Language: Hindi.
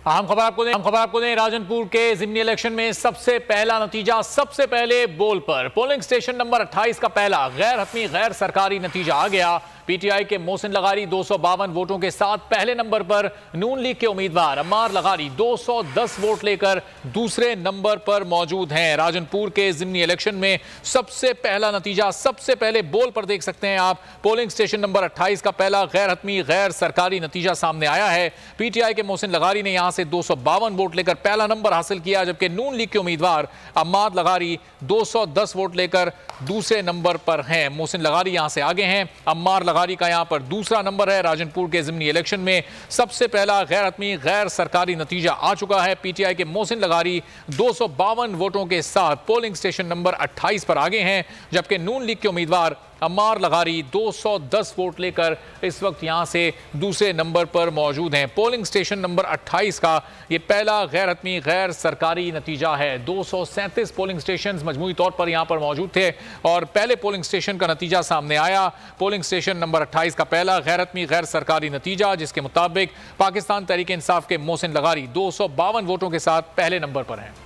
अहम खबर आपको दें राजनपुर के जिमनी इलेक्शन में सबसे पहला नतीजा सबसे पहले बोल पर पोलिंग स्टेशन नंबर 28 का पहला गैर हतमी गैर सरकारी नतीजा आ गया। पीटीआई के मोहसिन लगारी 252 वोटों के साथ पहले नंबर पर, नून लीग के उम्मीदवार अम्मार लगारी 210 वोट लेकर दूसरे नंबर पर मौजूद हैं। राजनपुर के जिमनी इलेक्शन में सबसे पहला नतीजा सबसे पहले बोल पर देख सकते हैं आप। पोलिंग स्टेशन नंबर 28 का पहला गैर हतमी गैर सरकारी नतीजा सामने आया है। पीटीआई के मोहसिन लगारी ने यहां से 252 वोट लेकर पहला नंबर हासिल किया, जबकि नून लीग के उम्मीदवार अम्मार लगारी 210 वोट लेकर दूसरे नंबर पर हैं। मोहसिन लगारी यहां से आगे हैं, अम्मार लगारी का यहां पर दूसरा नंबर है। राजनपुर के जिमनी इलेक्शन में सबसे पहला गैर हतमी गैर सरकारी नतीजा आ चुका है। पीटीआई के मोहसिन लगारी 252 वोटों के साथ पोलिंग स्टेशन नंबर 28 पर आगे हैं, जबकि नून लीग के उम्मीदवार अम्मार लगारी 210 वोट लेकर इस वक्त यहां से दूसरे नंबर पर मौजूद हैं। पोलिंग स्टेशन नंबर 28 का यह पहला गैर हतमी गैर सरकारी नतीजा है। 237 पोलिंग स्टेशन मजमूई तौर पर यहां पर मौजूद थे और पहले पोलिंग स्टेशन का नतीजा सामने आया। पोलिंग स्टेशन नंबर 28 का पहला गैर हतमी गैर सरकारी नतीजा, जिसके मुताबिक पाकिस्तान तहरीक इंसाफ के मोहसिन लगारी 252 वोटों के साथ पहले नंबर पर हैं।